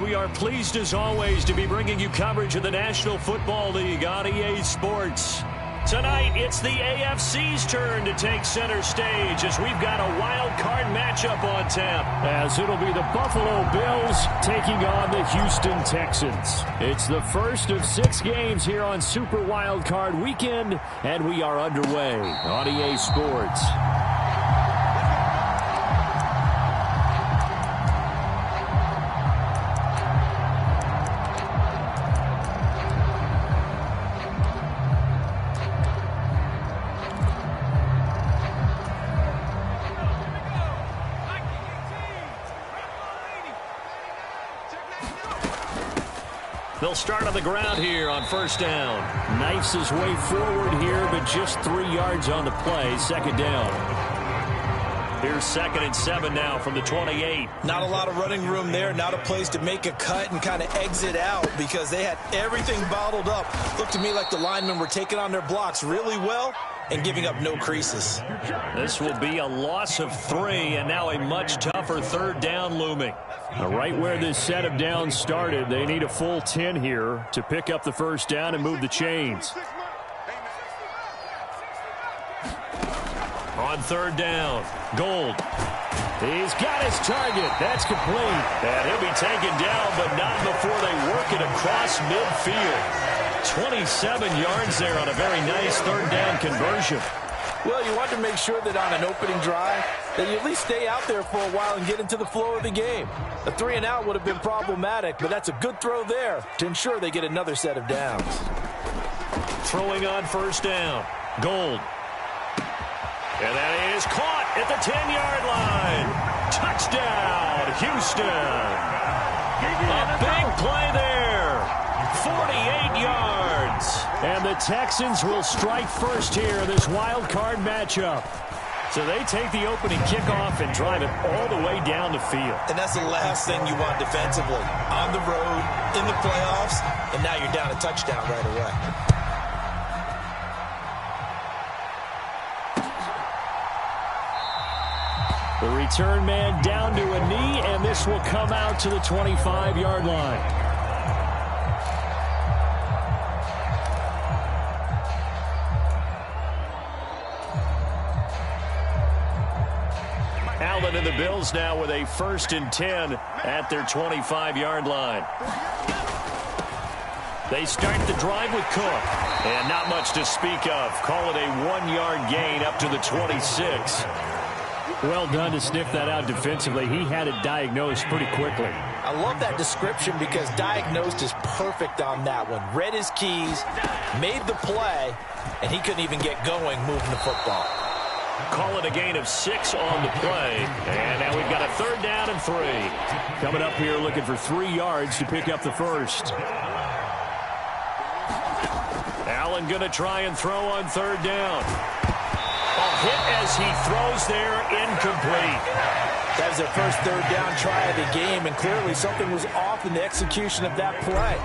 We are pleased as always to be bringing you coverage of the National Football League on EA Sports. Tonight, it's the AFC's turn to take center stage as we've got a wild card matchup on tap. As it'll be the Buffalo Bills taking on the Houston Texans. It's the first of 6 games here on Super Wild Card Weekend, and we are underway on EA Sports. They'll start on the ground here on first down. Knifes his way forward here, but just 3 yards on the play. Second down. Here's 2nd and 7 now from the 28. Not a lot of running room there. Not a place to make a cut and kind of exit out because they had everything bottled up. Looked to me like the linemen were taking on their blocks really well and giving up no creases. This will be a loss of 3, and now a much tougher third down looming. Right where this set of downs started, they need a full 10 here to pick up the first down and move the chains. On third down, Gold. He's got his target. That's complete. And he'll be taken down, but not before they work it across midfield. 27 yards there on a very nice third down conversion. Well, you want to make sure that on an opening drive that you at least stay out there for a while and get into the flow of the game. A 3 and out would have been problematic, but that's a good throw there to ensure they get another set of downs. Throwing on first down, Gold. And that is caught at the 10-yard line. Touchdown, Houston. A big play there. 48 yards. And the Texans will strike first here in this wild card matchup. So they take the opening kickoff and drive it all the way down the field. And that's the last thing you want defensively. On the road, in the playoffs, and now you're down a touchdown right away. The return man down to a knee, and this will come out to the 25-yard line. Allen and the Bills now with a 1st and 10 at their 25-yard line. They start the drive with Cook. And not much to speak of. Call it a 1-yard gain up to the 26. Well done to sniff that out defensively. He had it diagnosed pretty quickly. I love that description because diagnosed is perfect on that one. Read his keys, made the play, and he couldn't even get going moving the football. Call it a gain of 6 on the play. And now we've got a 3rd down and 3. Coming up here looking for 3 yards to pick up the first. Allen going to try and throw on 3rd down. A hit as he throws there, incomplete. That was their first 3rd down try of the game, and clearly something was off in the execution of that play.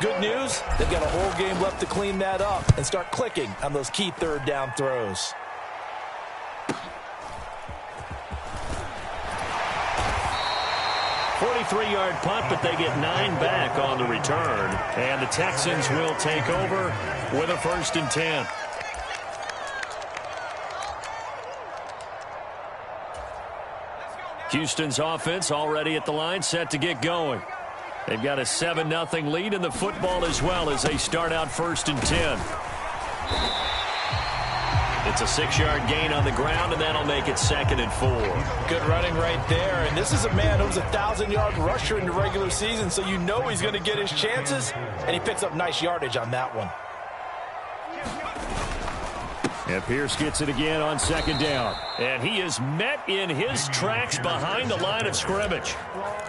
Good news, they've got a whole game left to clean that up and start clicking on those key 3rd down throws. 43-yard punt, but they get 9 back on the return. And the Texans will take over with a 1st and 10. Houston's offense already at the line, set to get going. They've got a 7-0 lead in the football as well as they start out 1st and 10. It's a 6-yard gain on the ground, and that'll make it 2nd and 4. Good running right there. And this is a man who's a 1,000-yard rusher in the regular season, so you know he's going to get his chances, and he picks up nice yardage on that one. And Pierce gets it again on 2nd down. And he is met in his tracks behind the line of scrimmage.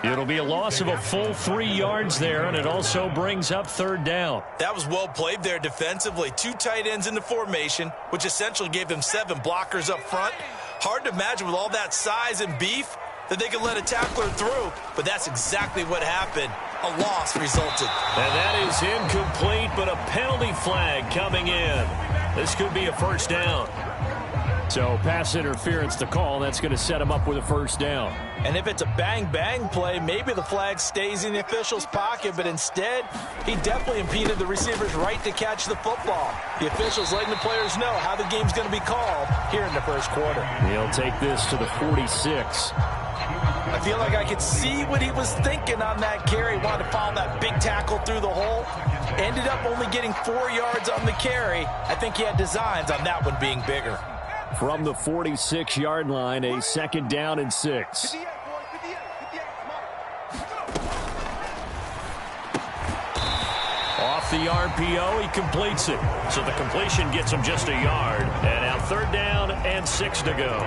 It'll be a loss of a full 3 yards there, and it also brings up 3rd down. That was well played there defensively. 2 tight ends in the formation, which essentially gave them 7 blockers up front. Hard to imagine with all that size and beef that they could let a tackler through, but that's exactly what happened. A loss resulted. And that is incomplete, but a penalty flag coming in. This could be a 1st down. So pass interference to call. That's going to set him up with a first down. And if it's a bang-bang play, maybe the flag stays in the official's pocket, but instead, he definitely impeded the receiver's right to catch the football. The officials letting the players know how the game's going to be called here in the first quarter. He'll take this to the 46. I feel like I could see what he was thinking on that carry. Wanted to follow that big tackle through the hole. Ended up only getting 4 yards on the carry. I think he had designs on that one being bigger. From the 46-yard line, a second down and 6. Off the RPO, he completes it. So the completion gets him just a yard. And now third down and 6 to go.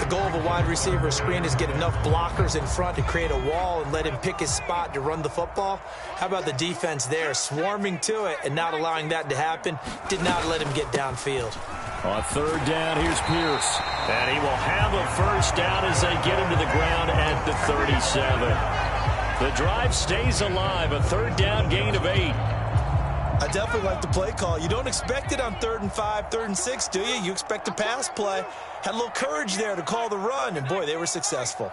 The goal of a wide receiver screen is get enough blockers in front to create a wall and let him pick his spot to run the football. How about the defense there, swarming to it and not allowing that to happen? Did not let him get downfield. On third down, here's Pierce. And he will have a first down as they get him to the ground at the 37. The drive stays alive, a third down gain of 8. I definitely like the play call. You don't expect it on 3rd and 5, 3rd and 6, do you? You expect a pass play. Had a little courage there to call the run, and boy, they were successful.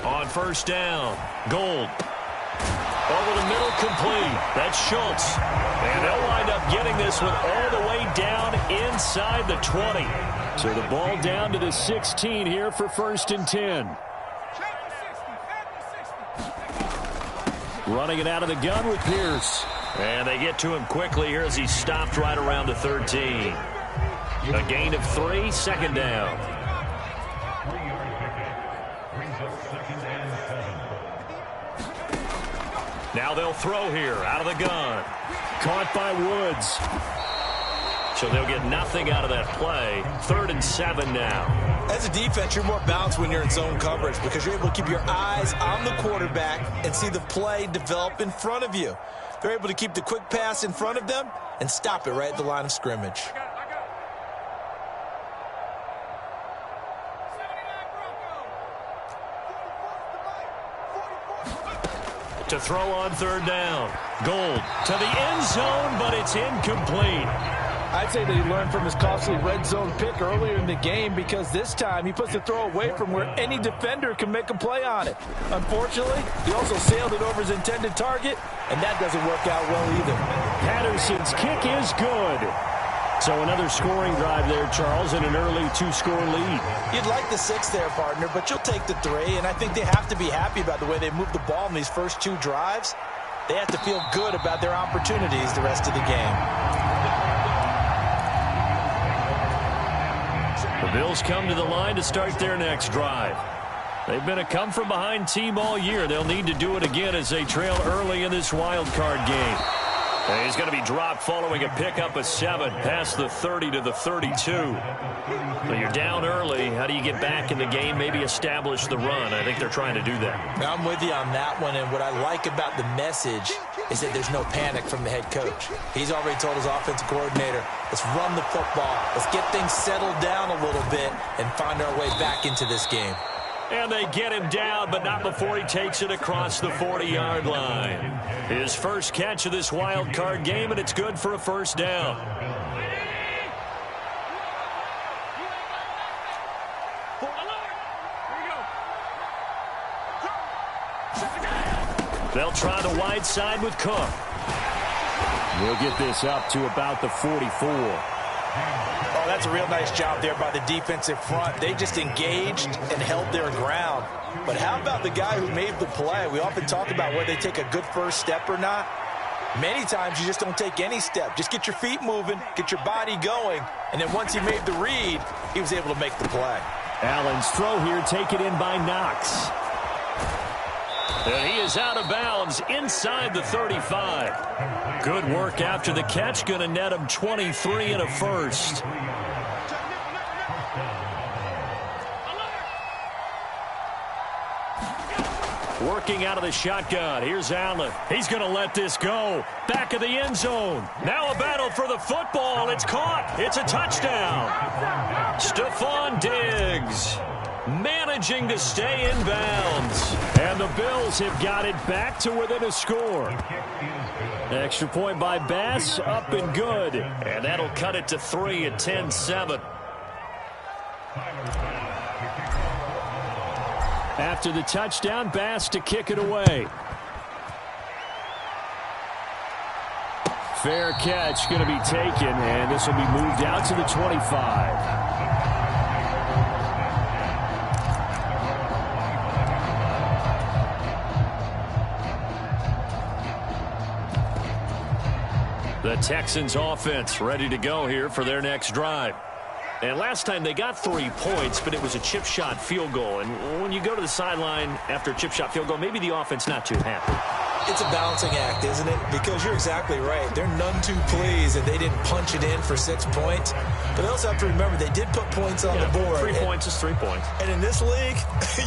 On first down, Gold. Over the middle, complete. That's Schultz. And they'll wind up getting this one all the way down inside the 20. So the ball down to the 16 here for 1st and 10. Running it out of the gun with Pierce. And they get to him quickly here as he stopped right around the 13. A gain of 3, second down. Now they'll throw here out of the gun. Caught by Woods. So they'll get nothing out of that play. 3rd and 7 now. As a defense, you're more balanced when you're in zone coverage because you're able to keep your eyes on the quarterback and see the play develop in front of you. They're able to keep the quick pass in front of them and stop it right at the line of scrimmage. To throw on third down. Gold to the end zone, but it's incomplete. I'd say that he learned from his costly red zone pick earlier in the game because this time he puts the throw away from where any defender can make a play on it. Unfortunately, he also sailed it over his intended target, and that doesn't work out well either. Patterson's kick is good. So another scoring drive there, Charles, and an early 2-score lead. You'd like the 6 there, partner, but you'll take the 3, and I think they have to be happy about the way they moved the ball in these first 2 drives. They have to feel good about their opportunities the rest of the game. The Bills come to the line to start their next drive. They've been a come-from-behind team all year. They'll need to do it again as they trail early in this wild card game. And he's going to be dropped following a pickup of 7 past the 30 to the 32. So you're down early. How do you get back in the game, maybe establish the run? I think they're trying to do that. I'm with you on that one, and what I like about the message is that there's no panic from the head coach. He's already told his offensive coordinator, let's run the football, let's get things settled down a little bit and find our way back into this game. And they get him down, but not before he takes it across the 40-yard line. His first catch of this wild card game, and it's good for a first down. They'll try the wide side with Cook. We'll get this up to about the 44. Oh, that's a real nice job there by the defensive front. They just engaged and held their ground. But how about the guy who made the play? We often talk about whether they take a good first step or not. Many times you just don't take any step. Just get your feet moving, get your body going, and then once he made the read, he was able to make the play. Allen's throw here taken in by Knox. And he is out of bounds inside the 35. Good work after the catch. Going to net him 23 and a first. Working out of the shotgun. Here's Allen. He's going to let this go. Back of the end zone. Now a battle for the football. It's caught. It's a touchdown. Stephon Diggs managing to stay in bounds. And the Bills have got it back to within a score. Extra point by Bass, up and good. And that'll cut it to 3 at 10-7. After the touchdown, Bass to kick it away. Fair catch going to be taken, and this will be moved out to the 25. The Texans offense ready to go here for their next drive. And last time they got 3 points, but it was a chip shot field goal. And when you go to the sideline after a chip shot field goal, maybe the offense not too happy. It's a balancing act, isn't it? Because you're exactly right. They're none too pleased that they didn't punch it in for 6 points. But they also have to remember they did put points on the board. 3 points is 3 points. And in this league,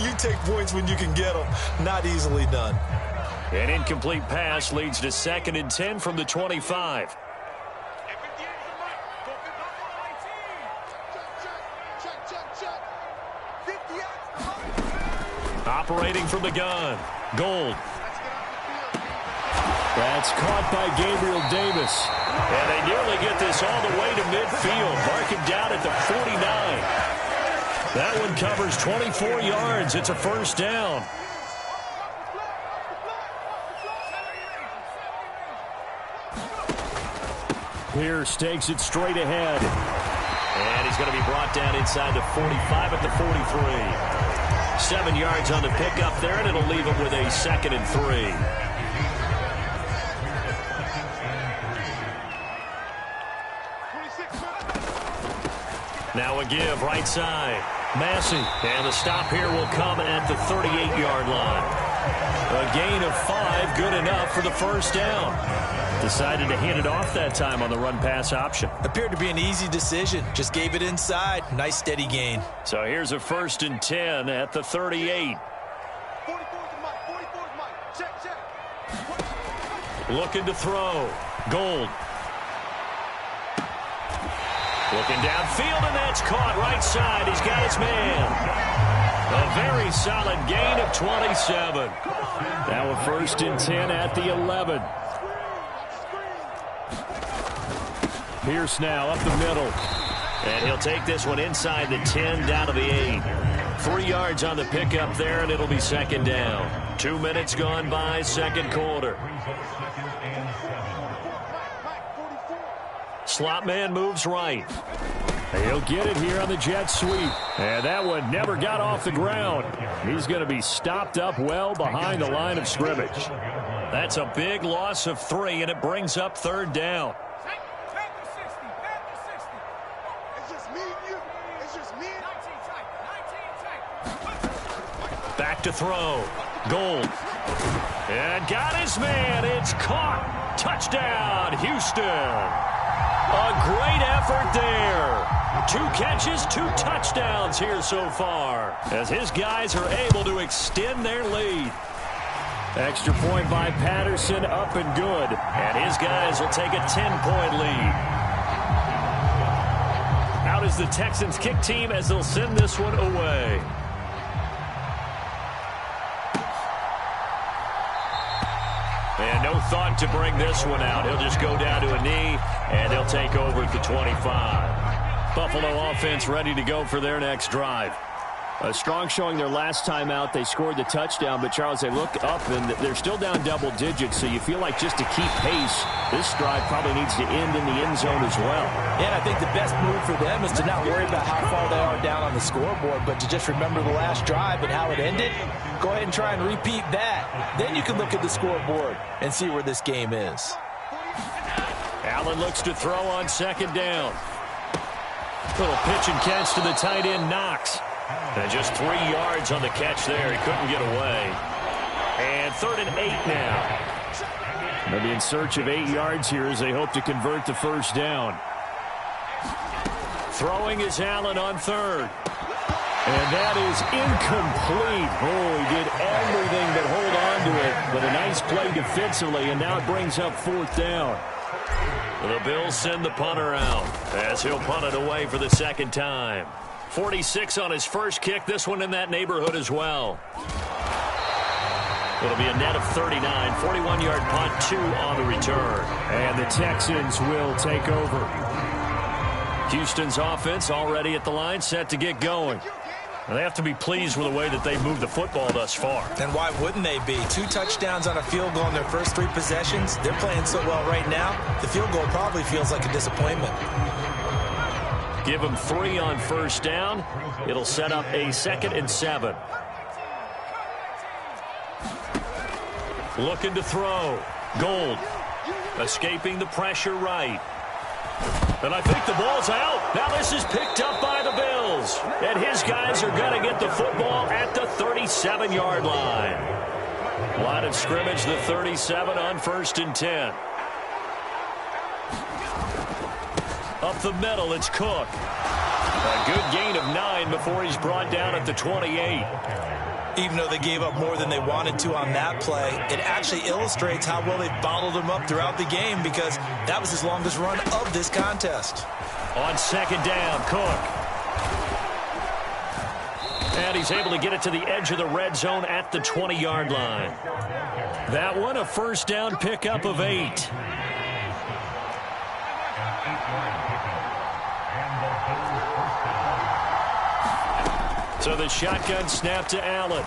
you take points when you can get them. Not easily done. An incomplete pass leads to 2nd and 10 from the 25. Operating from the gun. Gold. That's caught by Gabriel Davis. And they nearly get this all the way to midfield. Mark him down at the 49. That one covers 24 yards. It's a first down. Pierce takes it straight ahead. And he's going to be brought down inside the 45 at the 43. 7 yards on the pickup there, and it'll leave him with a 2nd and 3. Now a give right side. Massey. And the stop here will come at the 38-yard line. A gain of 5, good enough for the first down. Decided to hand it off that time on the run-pass option. Appeared to be an easy decision. Just gave it inside. Nice steady gain. So here's a 1st and 10 at the 38. Looking to throw. Gold. Looking downfield, and that's caught right side. He's got his man. A very solid gain of 27. Now a 1st and 10 at the 11. Pierce now up the middle. And he'll take this one inside the 10 down to the 8. 3 yards on the pickup there, and it'll be 2nd down. 2 minutes gone by, 2nd quarter. Slot man moves right. He'll get it here on the jet sweep. And that one never got off the ground. He's going to be stopped up well behind the line of scrimmage. That's a big loss of 3, and it brings up 3rd down. Back to throw. Gold. And got his man. It's caught. Touchdown, Houston. A great effort there. 2 catches, 2 touchdowns here so far, as his guys are able to extend their lead. Extra point by Patterson, up and good. And his guys will take a 10-point lead. Out is the Texans kick team as they'll send this one away. And no thought to bring this one out. He'll just go down to a knee, and they'll take over at the 25. Buffalo offense ready to go for their next drive. A strong showing their last time out. They scored the touchdown, but, Charles, they look up, and they're still down double digits, so you feel like just to keep pace, this drive probably needs to end in the end zone as well. And I think the best move for them is to not worry about how far they are down on the scoreboard, but to just remember the last drive and how it ended. Go ahead and try and repeat that. Then you can look at the scoreboard and see where this game is. Allen looks to throw on 2nd down. Little pitch and catch to the tight end, Knox. And just 3 yards on the catch there. He couldn't get away. And 3rd and 8 now. They'll be in search of 8 yards here as they hope to convert the first down. Throwing is Allen on 3rd. And that is incomplete. Oh, he did everything but hold on to it. But a nice play defensively, and now it brings up 4th down. The Bills send the punter out as he'll punt it away for the 2nd time. 46 on his first kick. This one in that neighborhood as well. It'll be a net of 39, 41-yard punt, 2 on the return. And the Texans will take over. Houston's offense already at the line, set to get going. And they have to be pleased with the way that they've moved the football thus far. And why wouldn't they be? 2 touchdowns on a field goal in their first 3 possessions. They're playing so well right now, the field goal probably feels like a disappointment. Give them 3 on first down. It'll set up a 2nd and 7. Looking to throw. Gold. Escaping the pressure right. And I think the ball's out. Now this is picked up by the Bills. And his guys are going to get the football at the 37-yard line. Line of scrimmage, the 37 on 1st and 10. Up the middle, it's Cook. A good gain of 9 before he's brought down at the 28. Even though they gave up more than they wanted to on that play, it actually illustrates how well they've bottled him up throughout the game because that was his longest run of this contest. On 2nd down, Cook. And he's able to get it to the edge of the red zone at the 20-yard line. That one, a first down pickup of 8. So the shotgun snap to Allen.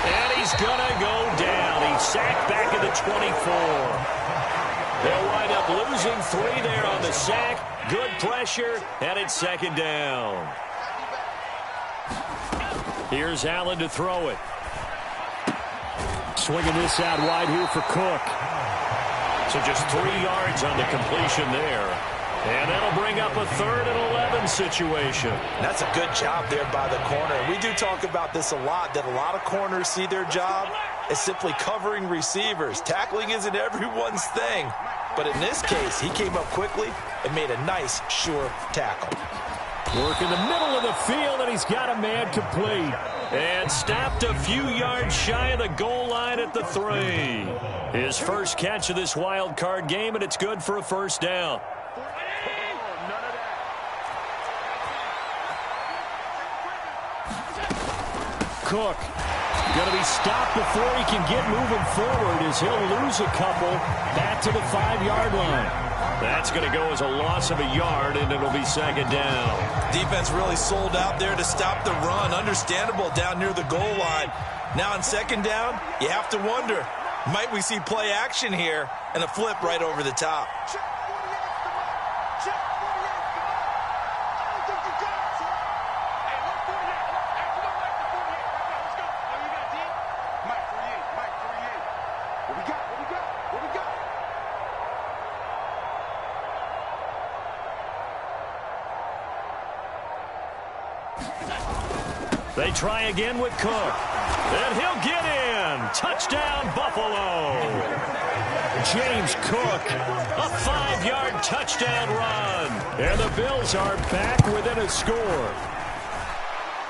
And he's going to go down. He's sacked back at the 24. They'll wind up losing 3 there on the sack. Good pressure, and it's 2nd down. Here's Allen to throw it. Swinging this out wide here for Cook. So just 3 yards on the completion there. And that'll bring up a 3rd and 11 situation. That's a good job there by the corner. We do talk about this a lot, that a lot of corners see their job as simply covering receivers. Tackling isn't everyone's thing. But in this case, he came up quickly and made a nice, sure tackle. Work in the middle of the field, and he's got a man complete. And stopped a few yards shy of the goal line at the 3. His first catch of this wild card game, and it's good for a first down. Cook going to be stopped before he can get moving forward as he'll lose a couple back to the 5-yard line. That's going to go as a loss of a yard, and it'll be 2nd down. Defense really sold out there to stop the run. Understandable down near the goal line. Now on 2nd down, you have to wonder, might we see play action here and a flip right over the top? They try again with Cook. And he'll get in. Touchdown, Buffalo. James Cook, a 5-yard touchdown run. And the Bills are back within a score.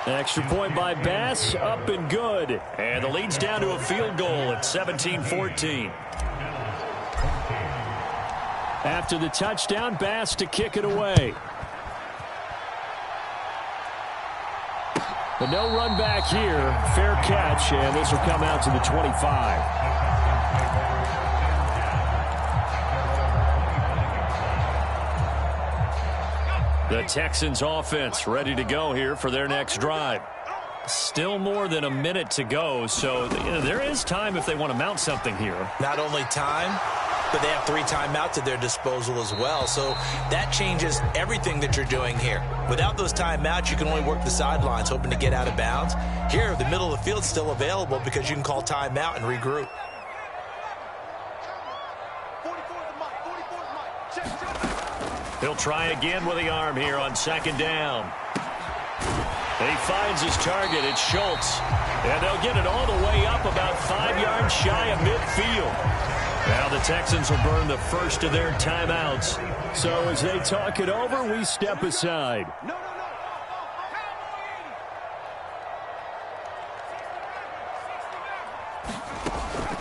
Extra point by Bass, up and good. And the lead's down to a field goal at 17-14. After the touchdown, Bass to kick it away. But no run back here. Fair catch, and this will come out to the 25. The Texans offense ready to go here for their next drive. Still more than a minute to go, so there is time if they want to mount something here. Not only time, but they have 3 timeouts at their disposal as well. So that changes everything that you're doing here. Without those timeouts, you can only work the sidelines, hoping to get out of bounds. Here, the middle of the field's still available because you can call timeout and regroup. He'll try again with the arm here on 2nd down. He finds his target. It's Schultz. And they'll get it all the way up about 5 yards shy of midfield. Now the Texans will burn the first of their timeouts. So as they talk it over, we step aside.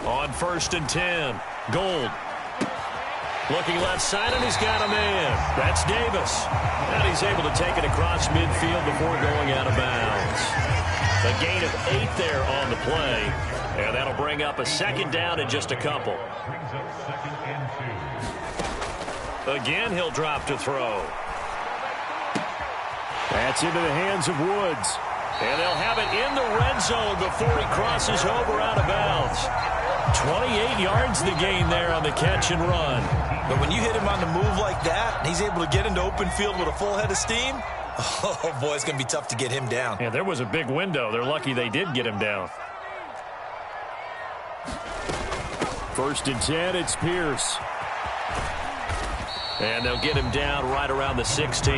On 1st and 10, Gold. Looking left side, and he's got a man. That's Davis. And he's able to take it across midfield before going out of bounds. A gain of 8 there on the play. And that'll bring up a second down in just a couple. Again, he'll drop to throw. That's into the hands of Woods. And they'll have it in the red zone before he crosses over out of bounds. 28 yards the gain there on the catch and run. But when you hit him on the move like that, and he's able to get into open field with a full head of steam, oh, boy, it's going to be tough to get him down. Yeah, there was a big window. They're lucky they did get him down. 1st and 10, it's Pierce. And they'll get him down right around the 16.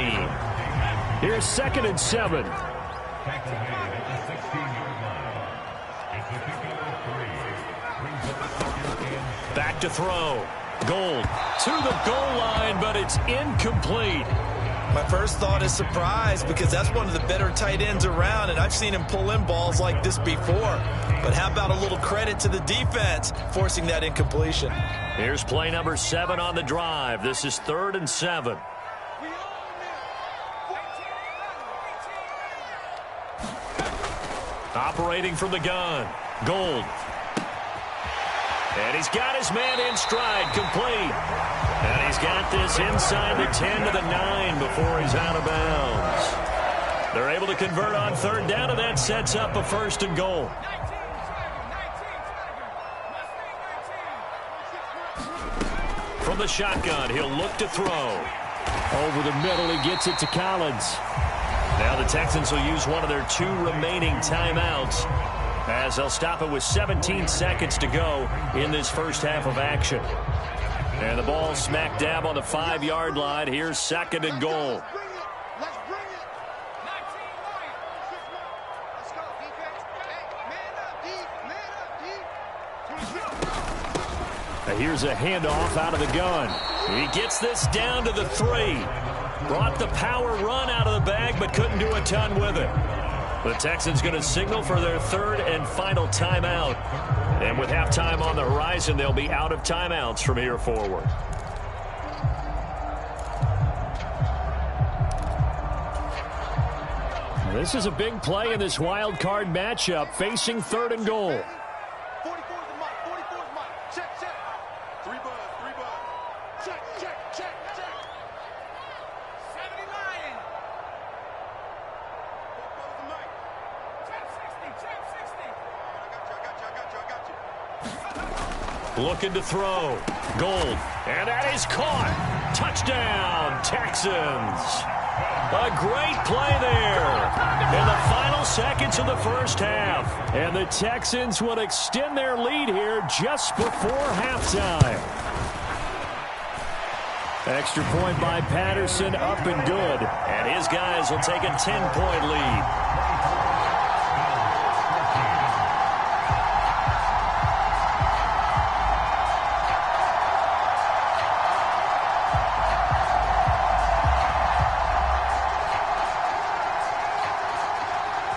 Here's 2nd and 7. Back to throw. Gold to the goal line, but it's incomplete. My first thought is surprise because that's one of the better tight ends around, and I've seen him pull in balls like this before. But how about a little credit to the defense forcing that incompletion? Here's play number 7 on the drive. This is 3rd and 7. Operating from the gun. Gold. And he's got his man in stride, complete. And he's got this inside the 10 to the 9 before he's out of bounds. They're able to convert on 3rd down, and that sets up a 1st and goal. From the shotgun, he'll look to throw. Over the middle, he gets it to Collins. Now the Texans will use one of their 2 remaining timeouts, as they'll stop it with 17 seconds to go in this first half of action. And the ball smack dab on the 5-yard line. Here's 2nd and goal. And here's a handoff out of the gun. He gets this down to the 3. Brought the power run out of the bag, but couldn't do a ton with it. The Texans going to signal for their 3rd and final timeout. And with halftime on the horizon, they'll be out of timeouts from here forward. This is a big play in this wild card matchup, facing 3rd and goal. 44 is the mark. 44 is the mark. Check, check. 3 bud. Check, check, check, check. 79. Looking to throw. Gold. And that is caught. Touchdown, Texans. A great play there in the final seconds of the first half. And the Texans will extend their lead here just before halftime. Extra point by Patterson, up and good. And his guys will take a 10-point lead.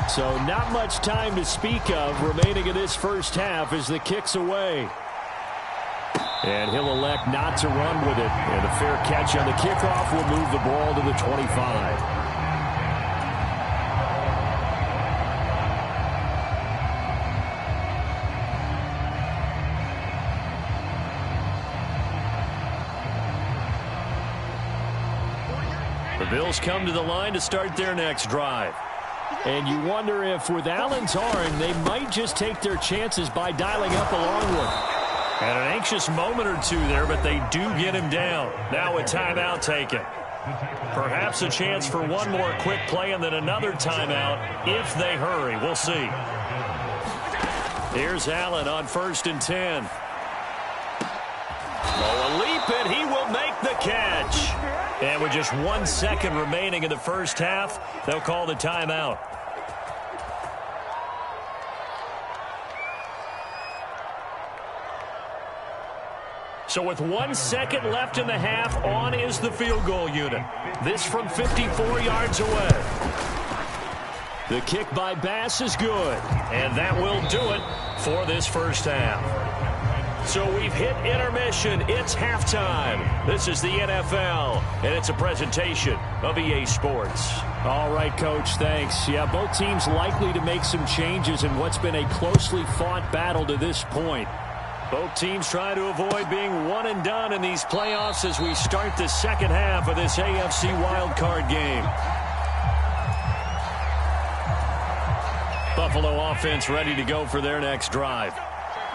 So not much time to speak of remaining in this first half as the kick's away. And he'll elect not to run with it. And a fair catch on the kickoff will move the ball to the 25. The Bills come to the line to start their next drive. And you wonder if with Allen's arm, they might just take their chances by dialing up a long one. And an anxious moment or two there, but they do get him down. Now a timeout taken. Perhaps a chance for one more quick play and then another timeout if they hurry. We'll see. Here's Allen on 1st and 10. Oh, a leap, and he will make the catch. And with just 1 second remaining in the first half, they'll call the timeout. So with 1 second left in the half, on is the field goal unit. This from 54 yards away. The kick by Bass is good. And that will do it for this first half. So we've hit intermission. It's halftime. This is the NFL, and it's a presentation of EA Sports. All right, Coach, thanks. Yeah, both teams likely to make some changes in what's been a closely fought battle to this point. Both teams trying to avoid being one and done in these playoffs as we start the second half of this AFC wildcard game. Buffalo offense ready to go for their next drive.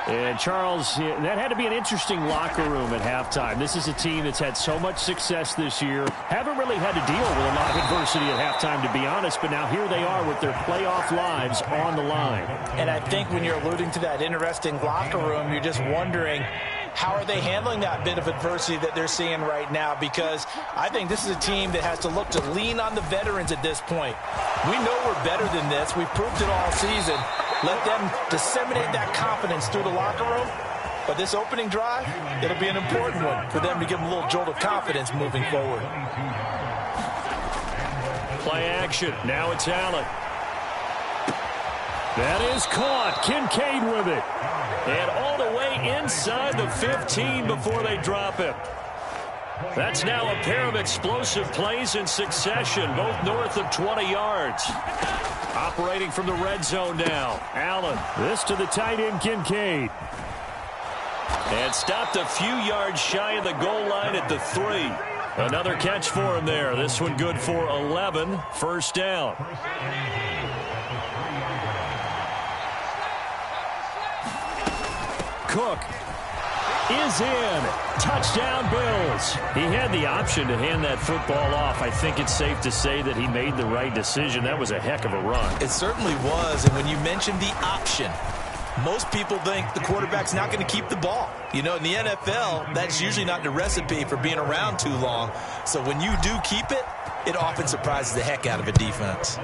And, Charles, that had to be an interesting locker room at halftime. This is a team that's had so much success this year. Haven't really had to deal with a lot of adversity at halftime, to be honest. But now here they are with their playoff lives on the line. And I think when you're alluding to that interesting locker room, you're just wondering, how are they handling that bit of adversity that they're seeing right now? Because I think this is a team that has to look to lean on the veterans at this point. We know we're better than this. We've proved it all season. Let them disseminate that confidence through the locker room. But this opening drive, it'll be an important one for them to give them a little jolt of confidence moving forward. Play action. Now it's Allen. That is caught. Kincaid with it. And all the way inside the 15 before they drop him. That's now a pair of explosive plays in succession, both north of 20 yards. Operating from the red zone now. Allen. This to the tight end, Kincaid. And stopped a few yards shy of the goal line at the 3. Another catch for him there. This one good for 11. First down. Cook is in. Touchdown, Bills. He had the option to hand that football off. I think it's safe to say that he made the right decision. That was a heck of a run. It certainly was. And when you mentioned the option, most people think the quarterback's not going to keep the ball. You know, in the NFL, that's usually not the recipe for being around too long. So when you do keep it, it often surprises the heck out of a defense.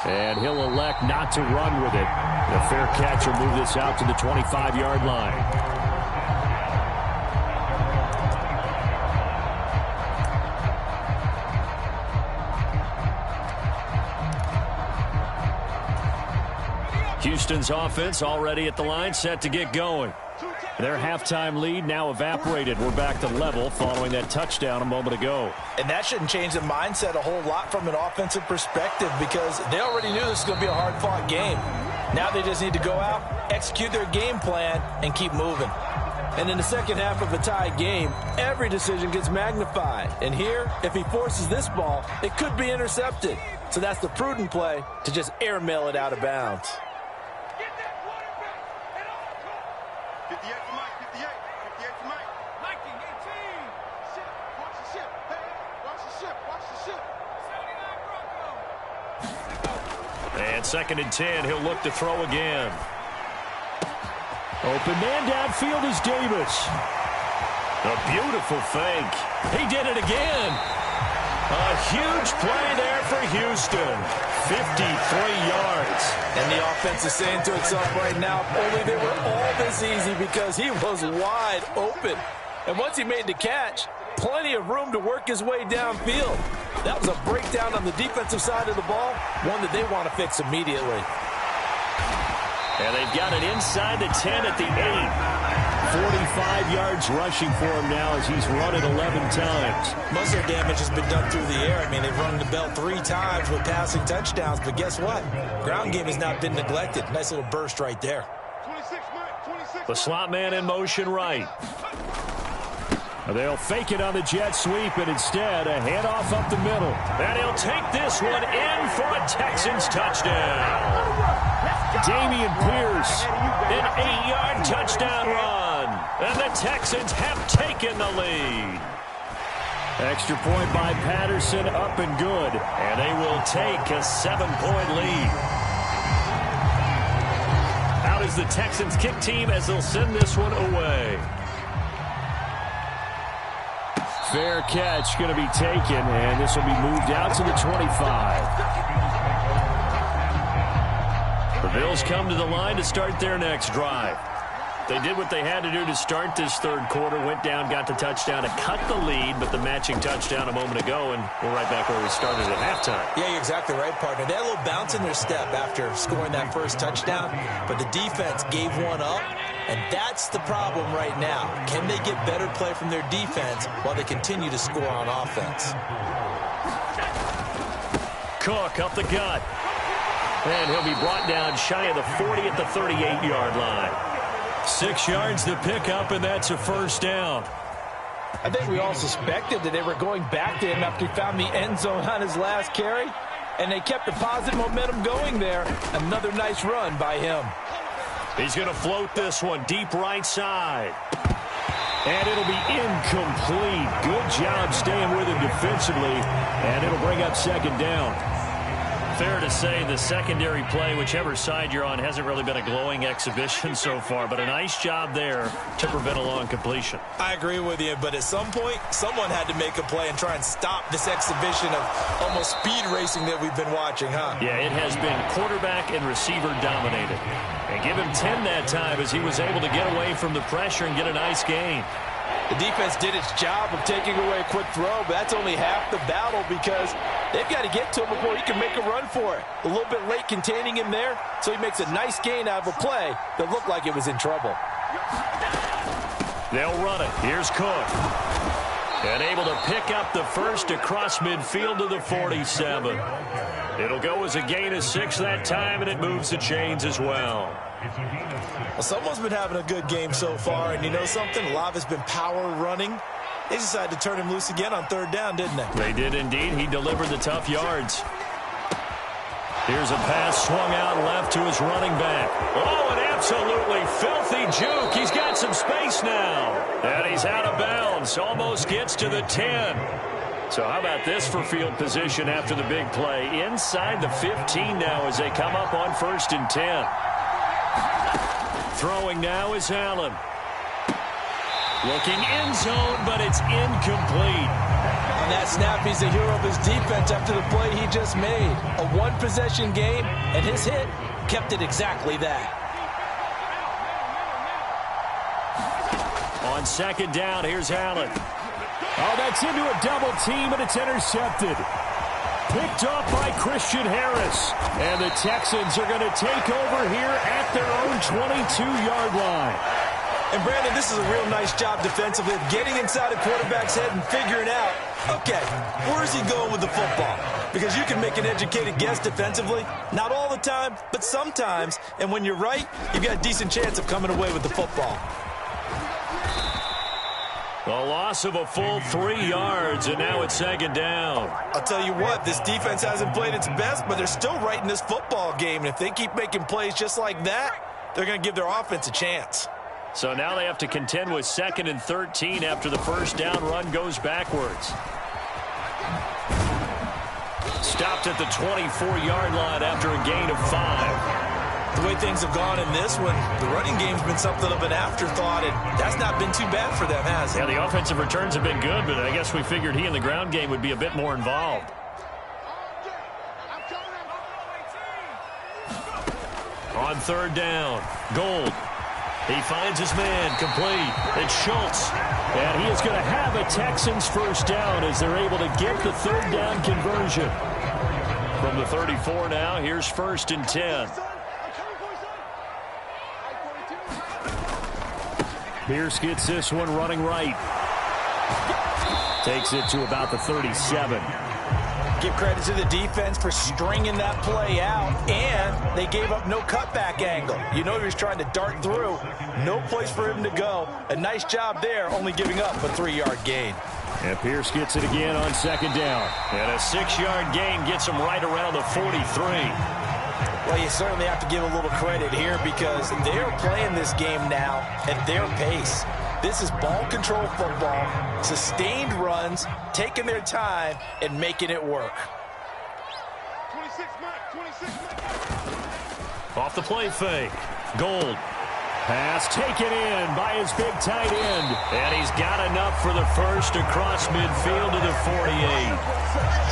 And he'll elect not to run with it. The fair catch will move this out to the 25-yard line. Houston's offense already at the line, set to get going. Their halftime lead now evaporated. We're back to level following that touchdown a moment ago. And that shouldn't change the mindset a whole lot from an offensive perspective, because they already knew this was going to be a hard-fought game. Now they just need to go out, execute their game plan, and keep moving. And in the second half of a tied game, every decision gets magnified. And here, if he forces this ball, it could be intercepted. So that's the prudent play, to just airmail it out of bounds. 58 for Mike, 58. 58 for Mike. Mikey, 18. Ship, watch the ship. Hey, watch the ship, watch the ship. 79 Bronco. And second and 10, he'll look to throw again. Open man downfield is Davis. A beautiful fake. He did it again. A huge play there for Houston. 53 yards. And the offense is saying to itself right now, only they were all this easy, because he was wide open. And once he made the catch, plenty of room to work his way downfield. That was a breakdown on the defensive side of the ball, one that they want to fix immediately. And they've got it inside the 10 at the 8. 45 yards rushing for him now as he's run it 11 times. Most of their damage has been done through the air. I mean, they've rung the bell 3 times with passing touchdowns, but guess what? Ground game has not been neglected. Nice little burst right there. 26, Mike, 26. The slot man in motion right. They'll fake it on the jet sweep, and instead a handoff up the middle. And he'll take this one in for a Texans touchdown. Dameon Pierce. An 8-yard touchdown run. And the Texans have taken the lead. Extra point by Patterson, up and good. And they will take a 7-point lead. Out is the Texans kick team as they'll send this one away. Fair catch going to be taken, and this will be moved out to the 25. The Bills come to the line to start their next drive. They did what they had to do to start this third quarter, went down, got the touchdown to cut the lead, but the matching touchdown a moment ago, and we're right back where we started at halftime. Yeah, you're exactly right, partner. They had a little bounce in their step after scoring that first touchdown, but the defense gave one up, and that's the problem right now. Can they get better play from their defense while they continue to score on offense? Cook up the gut. And he'll be brought down shy of the 40 at the 38-yard line. 6 yards to pick up, and that's a first down. I think we all suspected that they were going back to him after he found the end zone on his last carry, and they kept the positive momentum going there. Another nice run by him. He's going to float this one deep right side. And it'll be incomplete. Good job staying with him defensively, and it'll bring up second down. Fair to say the secondary play, whichever side you're on, hasn't really been a glowing exhibition so far, but a nice job there to prevent a long completion. I agree with you, but at some point, someone had to make a play and try and stop this exhibition of almost speed racing that we've been watching, huh? Yeah, it has been quarterback and receiver dominated. And give him 10 that time as he was able to get away from the pressure and get a nice gain. The defense did its job of taking away a quick throw, but that's only half the battle because they've got to get to him before he can make a run for it. A little bit late containing him there, so he makes a nice gain out of a play that looked like it was in trouble. They'll run it. Here's Cook. And able to pick up the first across midfield to the 47. It'll go as a gain of 6 that time, and it moves the chains as well. Well, someone's been having a good game so far, and you know something? A lot has been power running. They decided to turn him loose again on third down, didn't they? They did indeed. He delivered the tough yards. Here's a pass swung out left to his running back. Oh, an absolutely filthy juke. He's got some space now. And he's out of bounds. Almost gets to the 10. So how about this for field position after the big play? Inside the 15 now as they come up on 1st and 10. Throwing now is Allen. Looking end zone, but it's incomplete. On that snap, he's the hero of his defense after the play he just made. A one-possession game, and his hit kept it exactly that. On second down, here's Allen. Oh, that's into a double team, and it's intercepted. Picked off by Christian Harris. And the Texans are going to take over here at their own 22-yard line. And, Brandon, this is a real nice job defensively of getting inside a quarterback's head and figuring out, okay, where is he going with the football? Because you can make an educated guess defensively. Not all the time, but sometimes. And when you're right, you've got a decent chance of coming away with the football. A loss of a full 3 yards, and now it's second down. I'll tell you what, this defense hasn't played its best, but they're still right in this football game. And if they keep making plays just like that, they're going to give their offense a chance. So now they have to contend with 2nd and 13 after the first down run goes backwards. Stopped at the 24-yard line after a gain of 5. The way things have gone in this one, the running game's been something of an afterthought, and that's not been too bad for them, has it? Yeah, the offensive returns have been good, but I guess we figured he in the ground game would be a bit more involved. On third down, Gold. He finds his man, complete. It's Schultz. And he is going to have a Texans first down as they're able to get the third down conversion. From the 34 now, here's 1st and 10. Pierce gets this one running right. Takes it to about the 37. Give credit to the defense for stringing that play out, and they gave up no cutback angle. You know he was trying to dart through. No place for him to go. A nice job there, only giving up a 3-yard gain. And Pierce gets it again on second down. And a 6-yard gain gets him right around the 43. Well, you certainly have to give a little credit here because they're playing this game now at their pace. This is ball control football, sustained runs, taking their time, and making it work. 26 Mike. Off the play fake. Gold. Pass taken in by his big tight end. And he's got enough for the first across midfield to the 48.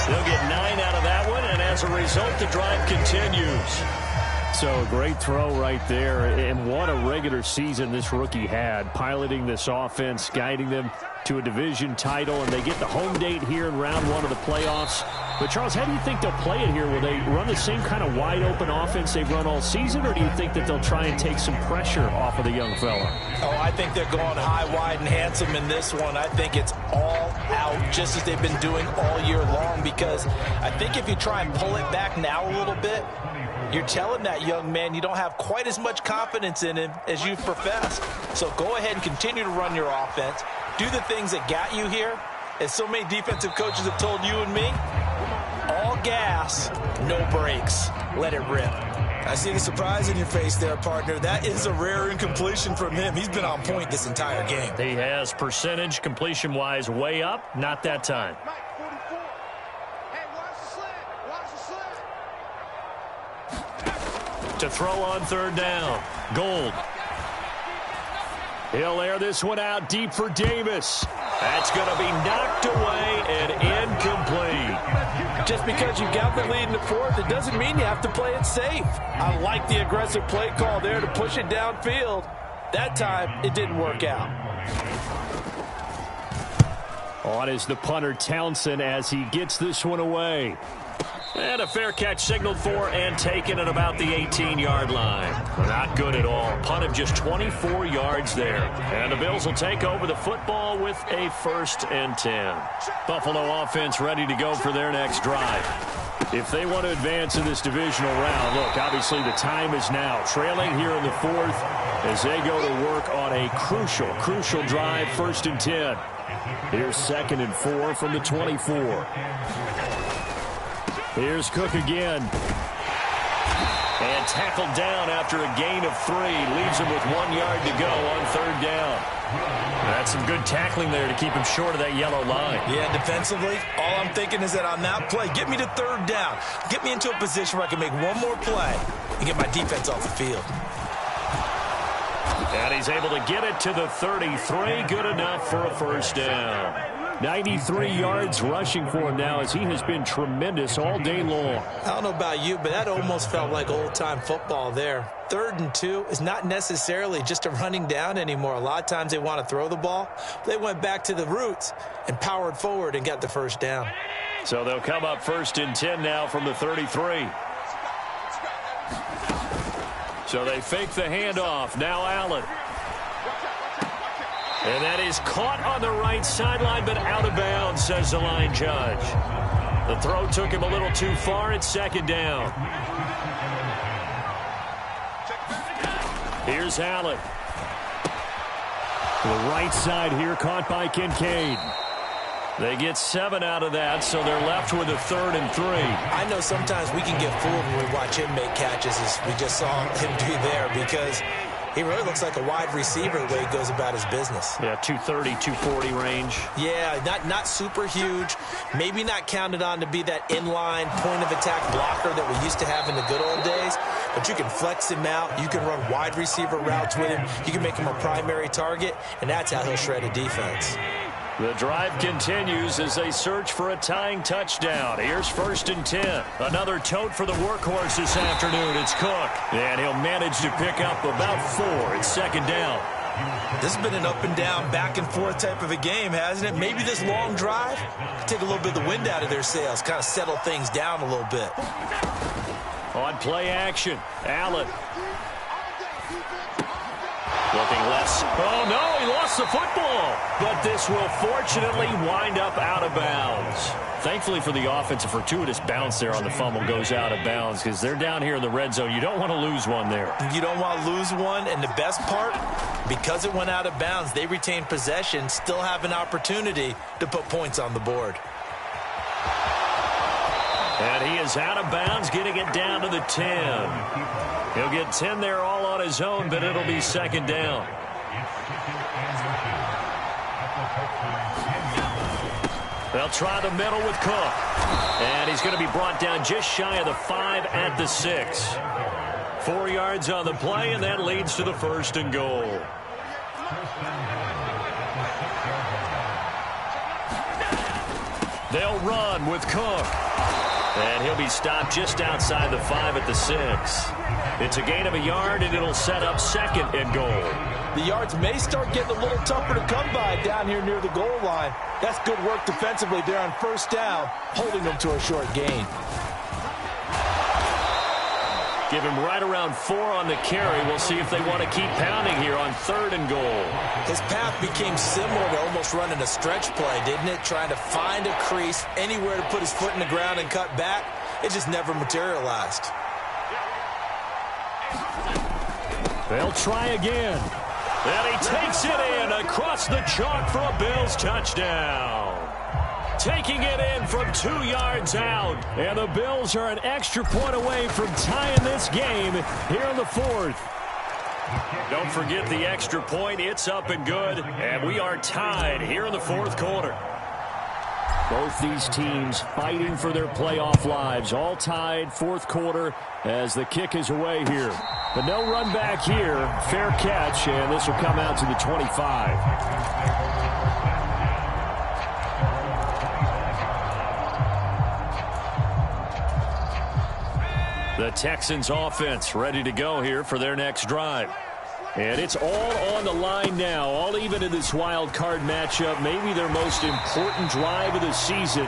They'll get 9 out of that one, and as a result, the drive continues. So, great throw right there, and what a regular season this rookie had, piloting this offense, guiding them to a division title, and they get the home date here in round 1 of the playoffs. But, Charles, how do you think they'll play it here? Will they run the same kind of wide-open offense they've run all season, or do you think that they'll try and take some pressure off of the young fella? Oh, I think they're going high, wide, and handsome in this one. I think it's all out, just as they've been doing all year long, because I think if you try and pull it back now a little bit, you're telling that young man you don't have quite as much confidence in him as you've professed. So go ahead and continue to run your offense. Do the things that got you here. As so many defensive coaches have told you and me, all gas, no brakes. Let it rip. I see the surprise in your face there, partner. That is a rare incompletion from him. He's been on point this entire game. He has percentage completion-wise way up. Not that time. Mike, 44. Hey, watch the slant. Watch the slant. To throw on third down. Gold. He'll air this one out deep for Davis. That's going to be knocked away and incomplete. Just because you got the lead in the fourth, it doesn't mean you have to play it safe. I like the aggressive play call there to push it downfield. That time, it didn't work out. On is the punter, Townsend, as he gets this one away. And a fair catch signaled for and taken at about the 18-yard line. Not good at all. Punt of just 24 yards there. And the Bills will take over the football with a 1st and 10. Buffalo offense ready to go for their next drive. If they want to advance in this divisional round, look, obviously the time is now. Trailing here in the 4th as they go to work on a crucial drive, 1st and 10. Here's 2nd and 4 from the 24. Here's Cook again. And tackled down after a gain of 3. Leaves him with 1 yard to go on 3rd down. That's some good tackling there to keep him short of that yellow line. Yeah, defensively, all I'm thinking is that on that play, get me to 3rd down. Get me into a position where I can make one more play and get my defense off the field. And he's able to get it to the 33. Good enough for a 1st down. 93 yards rushing for him now as he has been tremendous all day long. I don't know about you, but that almost felt like old-time football there. 3rd and 2 is not necessarily just a running down anymore. A lot of times they want to throw the ball. They went back to the roots and powered forward and got the 1st down. So they'll come up 1st and 10 now from the 33. So they fake the handoff. Now Allen. And that is caught on the right sideline, but out of bounds, says the line judge. The throw took him a little too far. It's 2nd down. Here's Allen. To the right side here, caught by Kincaid. They get 7 out of that, so they're left with a 3rd and 3. I know sometimes we can get fooled when we watch him make catches, as we just saw him do there, because he really looks like a wide receiver the way he goes about his business. Yeah, 230, 240 range. Yeah, not super huge. Maybe not counted on to be that inline point-of-attack blocker that we used to have in the good old days. But you can flex him out. You can run wide receiver routes with him. You can make him a primary target, and that's how he'll shred a defense. The drive continues as they search for a tying touchdown. Here's 1st and 10. Another tote for the workhorse this afternoon. It's Cook. And he'll manage to pick up about 4. It's 2nd down. This has been an up and down, back and forth type of a game, hasn't it? Maybe this long drive could take a little bit of the wind out of their sails, kind of settle things down a little bit. On play action, Allen. Looking less. Oh, no, he lost the football. But this will fortunately wind up out of bounds. Thankfully for the offense, a fortuitous bounce there on the fumble goes out of bounds because they're down here in the red zone. You don't want to lose one there. You don't want to lose one, and the best part, because it went out of bounds, they retain possession, still have an opportunity to put points on the board. And he is out of bounds, getting it down to the 10. He'll get 10 there all on his own, but it'll be 2nd down. They'll try the middle with Cook. And he's going to be brought down just shy of the 5 at the 6. 4 yards on the play, and that leads to the 1st and goal. They'll run with Cook. And he'll be stopped just outside the 5 at the 6. It's a gain of a yard, and it'll set up 2nd and goal. The yards may start getting a little tougher to come by down here near the goal line. That's good work defensively there on 1st down, holding them to a short gain. Give him right around 4 on the carry. We'll see if they want to keep pounding here on 3rd and goal. His path became similar to almost running a stretch play, didn't it? Trying to find a crease, anywhere to put his foot in the ground and cut back. It just never materialized. They'll try again. And he takes it in across the chalk for a Bills touchdown. Taking it in from 2 yards out. And the Bills are an extra point away from tying this game here in the 4th. Don't forget the extra point. It's up and good. And we are tied here in the 4th quarter. Both these teams fighting for their playoff lives. All tied 4th quarter as the kick is away here. But no run back here. Fair catch, and this will come out to the 25. The Texans offense ready to go here for their next drive. And it's all on the line now, all even in this wild card matchup. Maybe their most important drive of the season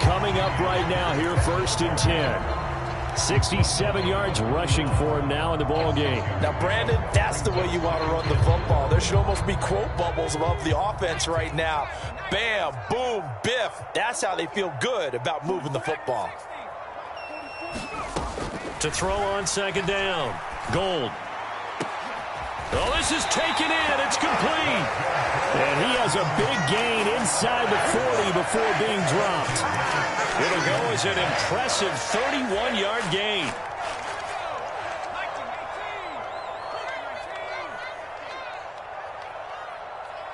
coming up right now here, 1st and 10. 67 yards rushing for him now in the ball game. Now, Brandon, that's the way you want to run the football. There should almost be quote bubbles above the offense right now. Bam, boom, biff. That's how they feel good about moving the football. To throw on 2nd down. Gold. Oh, this is taken in. It's complete. And he has a big gain inside the 40 before being dropped. It'll go as an impressive 31-yard gain.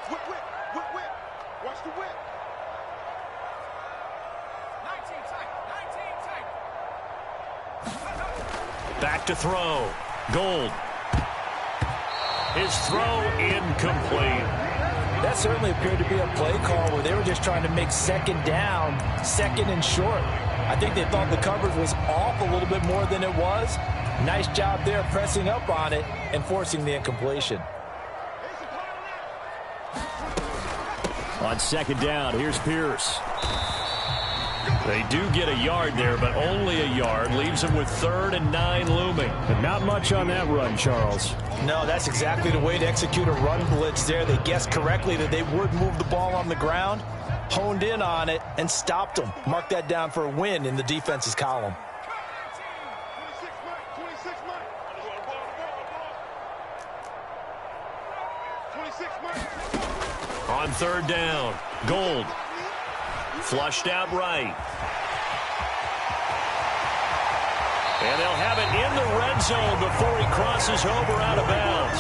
Whip, whip, whip, whip. Watch the whip. 19 tight, 19 tight. Back to throw. Gold. His throw incomplete. That certainly appeared to be a play call where they were just trying to make 2nd down, 2nd and short. I think they thought the coverage was off a little bit more than it was. Nice job there pressing up on it and forcing the incompletion. On 2nd down, here's Pierce. They do get a yard there, but only a yard. Leaves them with 3rd and 9 looming. But not much on that run, Charles. No, that's exactly the way to execute a run blitz there. They guessed correctly that they would move the ball on the ground, honed in on it, and stopped them. Mark that down for a win in the defense's column. 26 On 3rd down, Gold. Flushed out right. And they'll have it in the red zone before he crosses over out of bounds.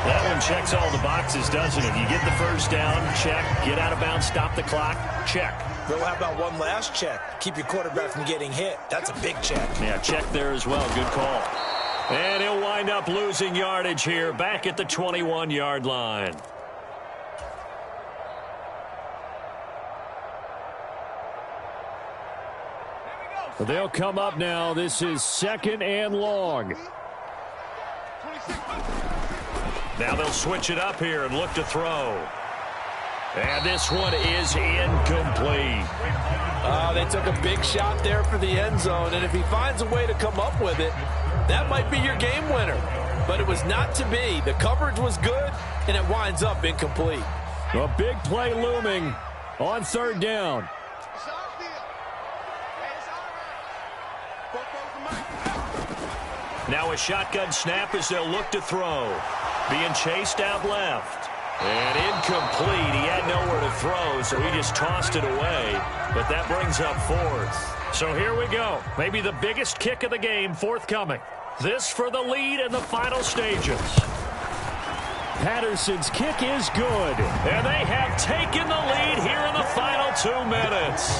That one checks all the boxes, doesn't it? You get the 1st down, check. Get out of bounds, stop the clock, check. Bill, how about one last check? Keep your quarterback from getting hit. That's a big check. Yeah, check there as well. Good call. And he'll wind up losing yardage here back at the 21-yard line. They'll come up now. This is 2nd and long. Now they'll switch it up here and look to throw. And this one is incomplete. They took a big shot there for the end zone, and if he finds a way to come up with it, that might be your game winner. But it was not to be. The coverage was good, and it winds up incomplete. A big play looming on 3rd down. Now a shotgun snap as they'll look to throw. Being chased out left. And incomplete. He had nowhere to throw, so he just tossed it away. But that brings up 4th. So here we go. Maybe the biggest kick of the game forthcoming. This for the lead in the final stages. Patterson's kick is good. And they have taken the lead here in the final 2 minutes.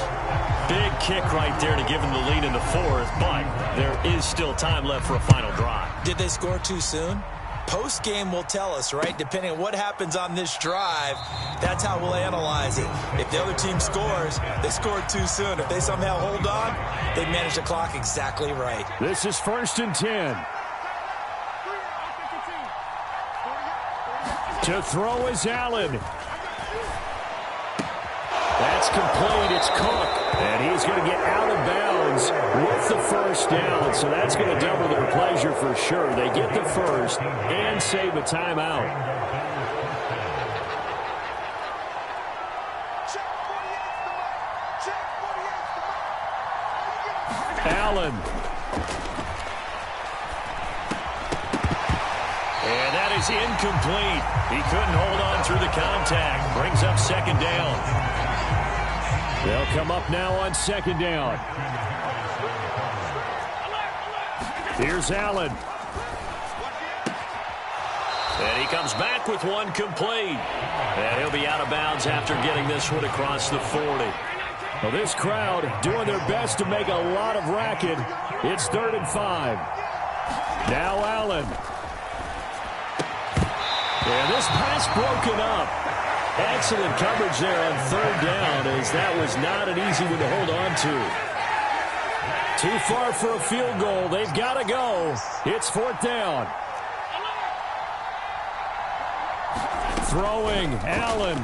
Big kick right there to give them the lead in the 4th, but there is still time left for a final drive. Did they score too soon? Post-game will tell us, right? Depending on what happens on this drive, that's how we'll analyze it. If the other team scores, they scored too soon. If they somehow hold on, they manage the clock exactly right. This is 1st and 10. To throw is Allen. That's complete. It's Cook. And he's going to get out of bounds with the 1st down. So that's going to double their pleasure for sure. They get the 1st and save a timeout. Allen. And that is incomplete. He couldn't hold on through the contact. Brings up 2nd down. They'll come up now on 2nd down. Here's Allen. And he comes back with one complete. And he'll be out of bounds after getting this one across the 40. Well, this crowd doing their best to make a lot of racket. It's 3rd and 5. Now Allen. And this pass broken up. Excellent coverage there on 3rd down, as that was not an easy one to hold on to. Too far for a field goal. They've got to go. It's 4th down. Throwing, Allen.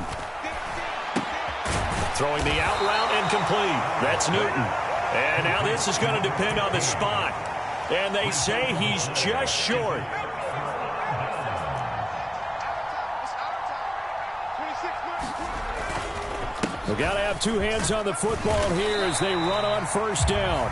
Throwing the out route incomplete. That's Newton. And now this is going to depend on the spot. And they say he's just short. We've got to have two hands on the football here as they run on 1st down.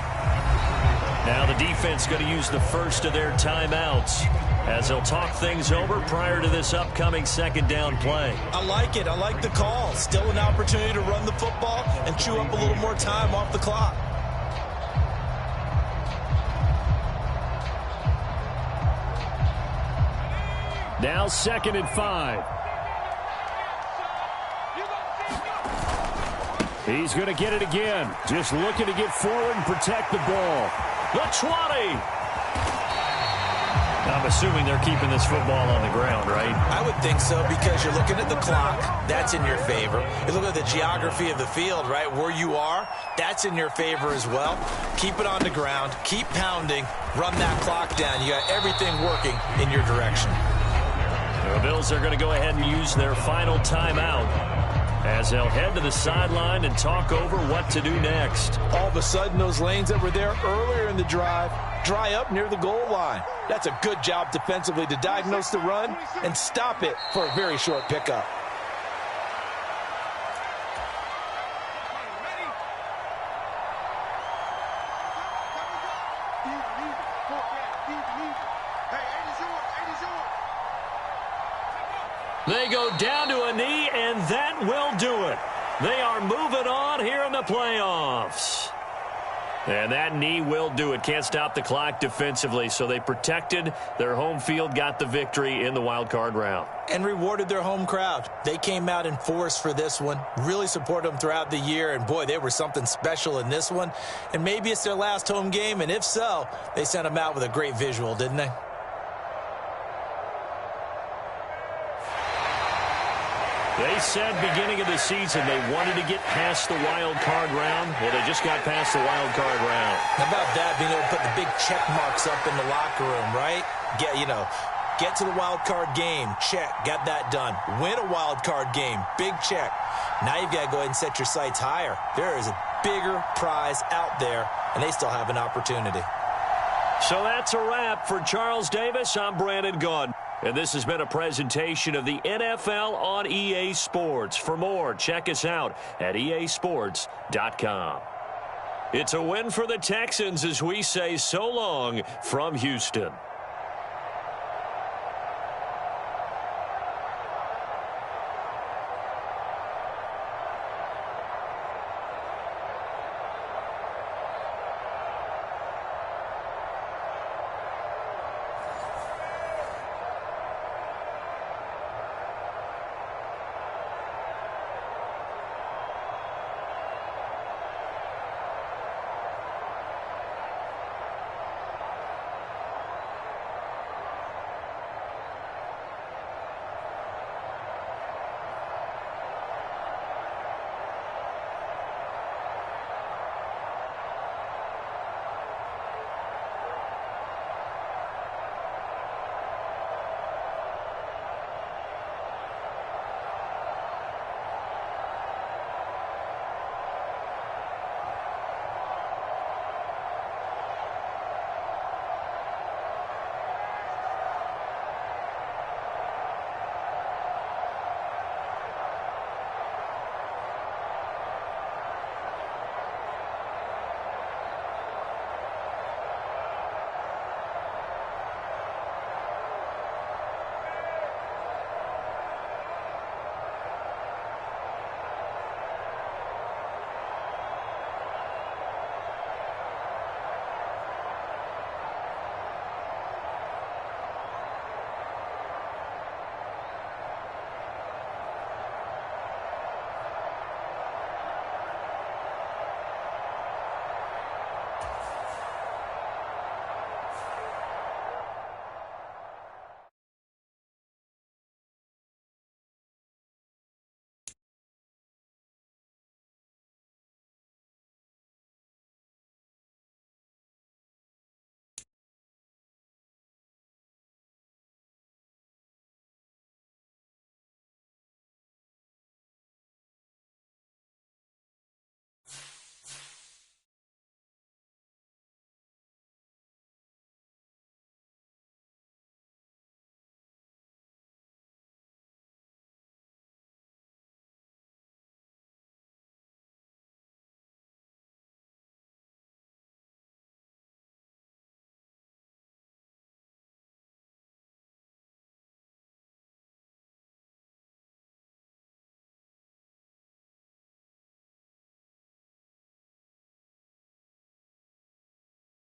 Now the defense going to use the first of their timeouts as they'll talk things over prior to this upcoming 2nd down play. I like it. I like the call. Still an opportunity to run the football and chew up a little more time off the clock. Now 2nd and 5. He's going to get it again. Just looking to get forward and protect the ball. The 20. I'm assuming they're keeping this football on the ground, right? I would think so, because you're looking at the clock. That's in your favor. You look at the geography of the field, right? Where you are, that's in your favor as well. Keep it on the ground. Keep pounding. Run that clock down. You got everything working in your direction. The Bills are going to go ahead and use their final timeout as they'll head to the sideline and talk over what to do next. All of a sudden, those lanes that were there earlier in the drive dry up near the goal line. That's a good job defensively to diagnose the run and stop it for a very short pickup. They go down to a knee, and that will do it. They are moving on here in the playoffs. And that knee will do it. Can't stop the clock defensively, so they protected their home field, got the victory in the wild card round. And rewarded their home crowd. They came out in force for this one, really supported them throughout the year, and boy, they were something special in this one. And maybe it's their last home game, and if so, they sent them out with a great visual, didn't they? They said beginning of the season they wanted to get past the wild card round. Well, they just got past the wild card round. How about that, being able to put the big check marks up in the locker room, right? Get to the wild card game, check, got that done. Win a wild card game, big check. Now you've got to go ahead and set your sights higher. There is a bigger prize out there, and they still have an opportunity. So that's a wrap for Charles Davis. I'm Brandon Gaudin. And this has been a presentation of the NFL on EA Sports. For more, check us out at easports.com. It's a win for the Texans as we say so long from Houston.